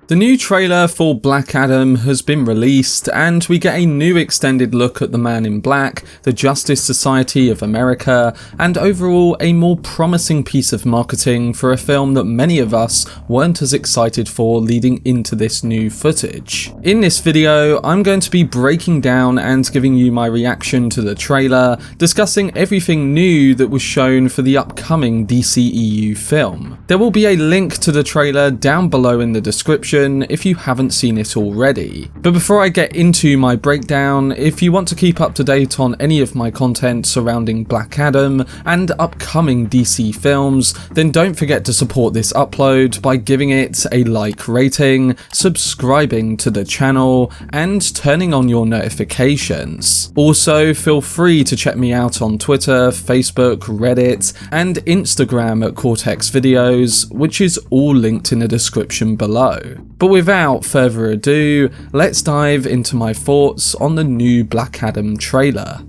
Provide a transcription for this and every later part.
The new trailer for Black Adam has been released, and we get a new extended look at the Man in Black, the Justice Society of America, and overall a more promising piece of marketing for a film that many of us weren't as excited for leading into this new footage. In this video, I'm going to be breaking down and giving you my reaction to the trailer, discussing everything new that was shown for the upcoming DCEU film. There will be a link to the trailer down below in the description if you haven't seen it already. But before I get into my breakdown, if you want to keep up to date on any of my content surrounding Black Adam and upcoming DC films, then don't forget to support this upload by giving it a like rating, subscribing to the channel, and turning on your notifications. Also, feel free to check me out on Twitter, Facebook, Reddit, and Instagram at Cortex Videos, which is all linked in the description below. But without further ado, let's dive into my thoughts on the new Black Adam trailer.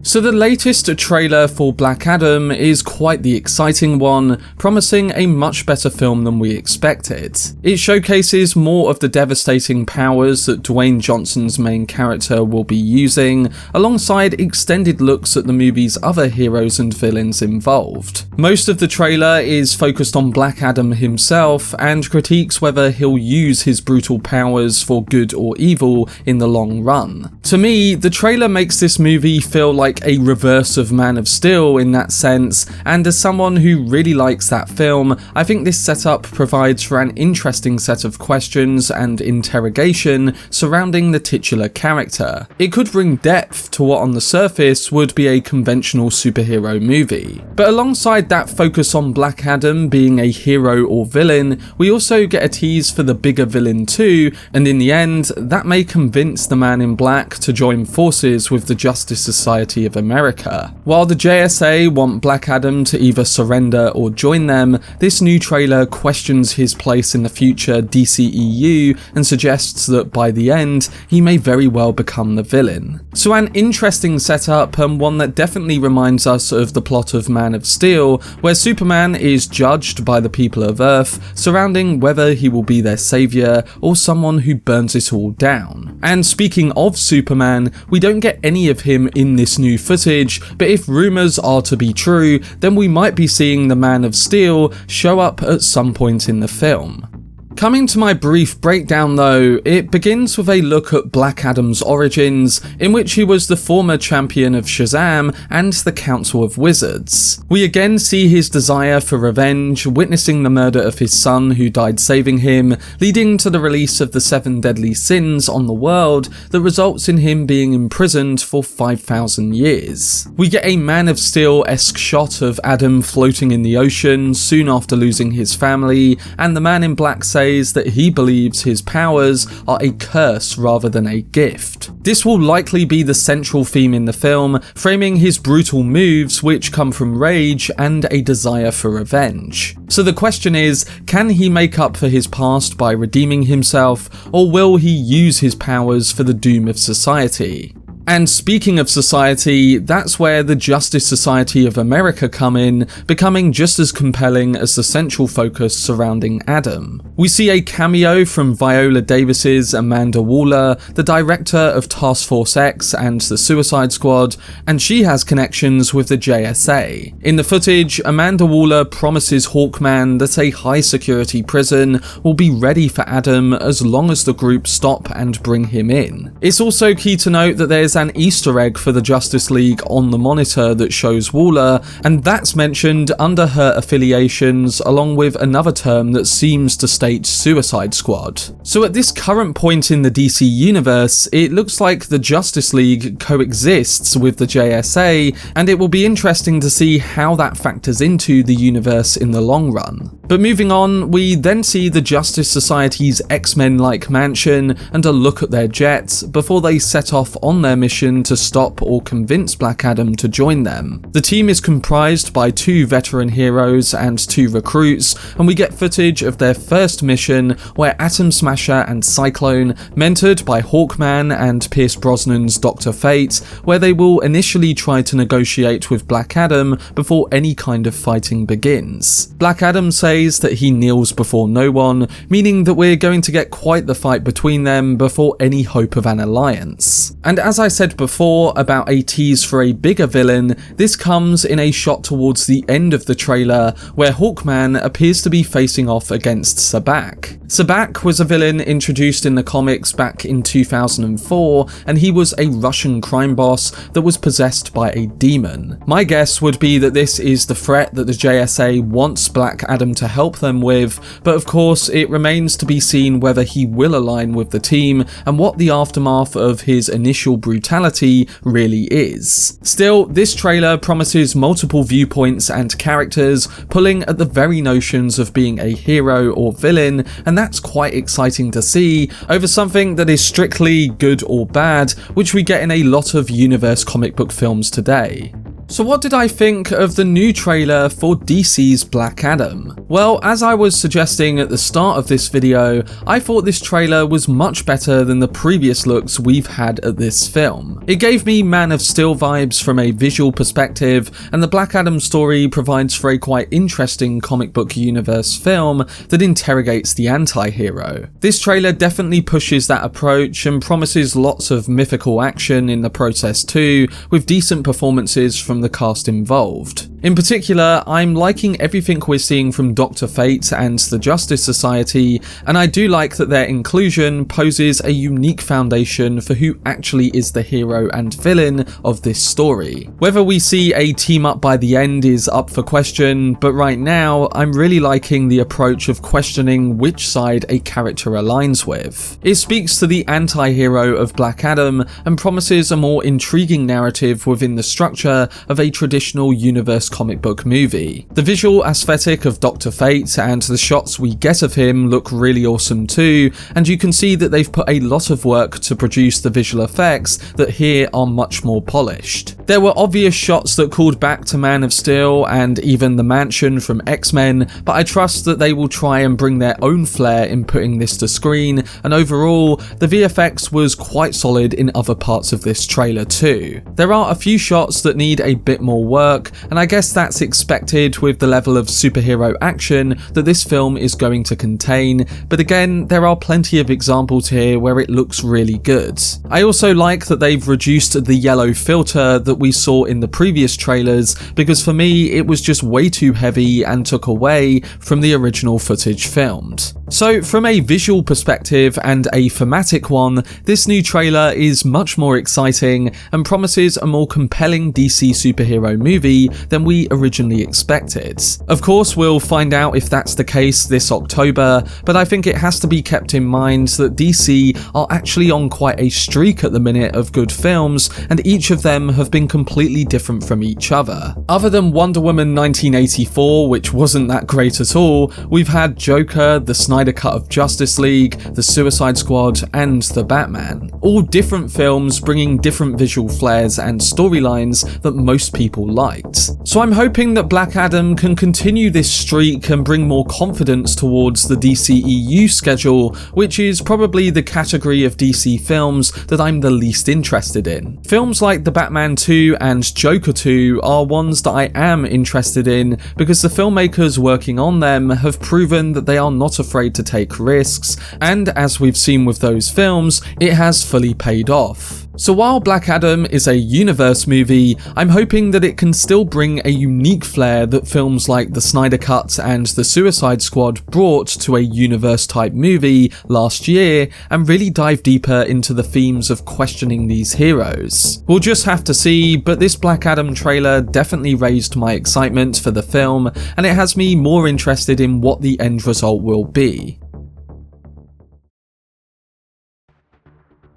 So the latest trailer for Black Adam is quite the exciting one, promising a much better film than we expected. It showcases more of the devastating powers that Dwayne Johnson's main character will be using, alongside extended looks at the movie's other heroes and villains involved. Most of the trailer is focused on Black Adam himself and critiques whether he'll use his brutal powers for good or evil in the long run. To me, the trailer makes this movie feel like a reverse of Man of Steel in that sense, and as someone who really likes that film, I think this setup provides for an interesting set of questions and interrogation surrounding the titular character. It could bring depth to what on the surface would be a conventional superhero movie. But alongside that focus on Black Adam being a hero or villain, we also get a tease for the bigger villain too, and in the end, that may convince the Man in Black to join forces with the Justice Society of America. While the JSA want Black Adam to either surrender or join them, this new trailer questions his place in the future DCEU and suggests that by the end, he may very well become the villain. So an interesting setup, and one that definitely reminds us of the plot of Man of Steel, where Superman is judged by the people of Earth surrounding whether he will be their savior or someone who burns it all down. And speaking of Superman, we don't get any of him in this new footage, but if rumours are to be true, then we might be seeing the Man of Steel show up at some point in the film. Coming to my brief breakdown though, it begins with a look at Black Adam's origins, in which he was the former champion of Shazam and the Council of Wizards. We again see his desire for revenge, witnessing the murder of his son who died saving him, leading to the release of the 7 deadly sins on the world that results in him being imprisoned for 5,000 years. We get a Man of Steel-esque shot of Adam floating in the ocean soon after losing his family, and the Man in Black says that he believes his powers are a curse rather than a gift. This will likely be the central theme in the film, framing his brutal moves which come from rage and a desire for revenge. So the question is, can he make up for his past by redeeming himself, or will he use his powers for the doom of society? And speaking of society, that's where the Justice Society of America come in, becoming just as compelling as the central focus surrounding Adam. We see a cameo from Viola Davis's Amanda Waller, the director of Task Force X and the Suicide Squad, and she has connections with the JSA. In the footage, Amanda Waller promises Hawkman that a high-security prison will be ready for Adam as long as the group stop and bring him in. It's also key to note that there's an Easter egg for the Justice League on the monitor that shows Waller, and that's mentioned under her affiliations along with another term that seems to state Suicide Squad. So at this current point in the DC universe, it looks like the Justice League coexists with the JSA, and it will be interesting to see how that factors into the universe in the long run. But moving on, we then see the Justice Society's X-Men-like mansion and a look at their jets before they set off on their mission to stop or convince Black Adam to join them. The team is comprised by 2 veteran heroes and 2 recruits, and we get footage of their first mission where Atom Smasher and Cyclone, mentored by Hawkman and Pierce Brosnan's Doctor Fate, where they will initially try to negotiate with Black Adam before any kind of fighting begins. Black Adam says that he kneels before no one, meaning that we're going to get quite the fight between them before any hope of an alliance. And as I said before about a tease for a bigger villain, this comes in a shot towards the end of the trailer where Hawkman appears to be facing off against Sabak. Sabak was a villain introduced in the comics back in 2004, and he was a Russian crime boss that was possessed by a demon. My guess would be that this is the threat that the JSA wants Black Adam to help them with, but of course it remains to be seen whether he will align with the team and what the aftermath of his initial brutality really is. Still, this trailer promises multiple viewpoints and characters, pulling at the very notions of being a hero or villain, and that's quite exciting to see over something that is strictly good or bad, which we get in a lot of universe comic book films today. So what did I think of the new trailer for DC's Black Adam? Well, as I was suggesting at the start of this video, I thought this trailer was much better than the previous looks we've had at this film. It gave me Man of Steel vibes from a visual perspective, and the Black Adam story provides for a quite interesting comic book universe film that interrogates the anti-hero. This trailer definitely pushes that approach and promises lots of mythical action in the process too, with decent performances from the cast involved. In particular, I'm liking everything we're seeing from Doctor Fate and the Justice Society, and I do like that their inclusion poses a unique foundation for who actually is the hero and villain of this story. Whether we see a team up by the end is up for question, but right now I'm really liking the approach of questioning which side a character aligns with. It speaks to the anti-hero of Black Adam and promises a more intriguing narrative within the structure of a traditional universe comic book movie. The visual aesthetic of Doctor Fate and the shots we get of him look really awesome too, and you can see that they've put a lot of work to produce the visual effects that here are much more polished. There were obvious shots that called back to Man of Steel and even the mansion from X-Men, but I trust that they will try and bring their own flair in putting this to screen, and overall, the VFX was quite solid in other parts of this trailer too. There are a few shots that need a bit more work, and I guess that's expected with the level of superhero action that this film is going to contain, but again, there are plenty of examples here where it looks really good. I also like that they've reduced the yellow filter that we saw in the previous trailers, because for me it was just way too heavy and took away from the original footage filmed. So from a visual perspective and a thematic one, this new trailer is much more exciting and promises a more compelling DC superhero movie than we originally expected. Of course, we'll find out if that's the case this October, but I think it has to be kept in mind that DC are actually on quite a streak at the minute of good films, and each of them have been completely different from each other. Other than Wonder Woman 1984, which wasn't that great at all, we've had Joker, the Snyder Cut of Justice League, the Suicide Squad, and the Batman. All different films bringing different visual flares and storylines that most people liked. So I'm hoping that Black Adam can continue this streak and bring more confidence towards the DCEU schedule, which is probably the category of DC films that I'm the least interested in. Films like The Batman 2 and Joker 2 are ones that I am interested in because the filmmakers working on them have proven that they are not afraid to take risks, and as we've seen with those films, it has fully paid off. So while Black Adam is a universe movie, I'm hoping that it can still bring a unique flair that films like the Snyder Cut and the Suicide Squad brought to a universe type movie last year, and really dive deeper into the themes of questioning these heroes. We'll just have to see, but this Black Adam trailer definitely raised my excitement for the film, and it has me more interested in what the end result will be.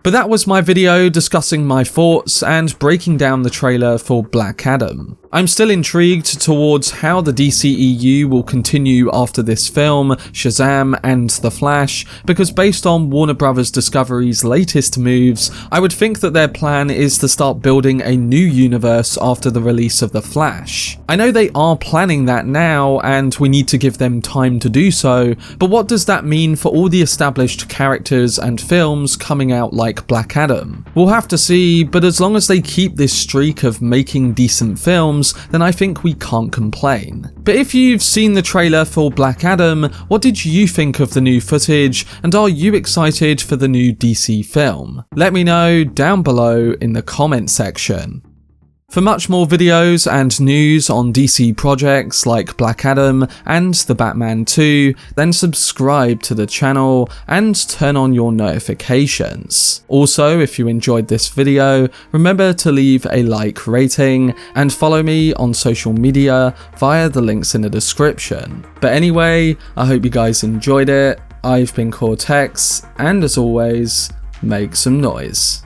But that was my video discussing my thoughts and breaking down the trailer for Black Adam. I'm still intrigued towards how the DCEU will continue after this film, Shazam and The Flash, because based on Warner Bros. Discovery's latest moves, I would think that their plan is to start building a new universe after the release of The Flash. I know they are planning that now, and we need to give them time to do so, but what does that mean for all the established characters and films coming out like Black Adam? We'll have to see, but as long as they keep this streak of making decent films, then I think we can't complain. But if you've seen the trailer for Black Adam, what did you think of the new footage, and are you excited for the new DC film? Let me know down below in the comment section. For much more videos and news on DC projects like Black Adam and The Batman 2, then subscribe to the channel and turn on your notifications. Also, if you enjoyed this video, remember to leave a like rating and follow me on social media via the links in the description. But anyway, I hope you guys enjoyed it. I've been Cortex, and as always, make some noise.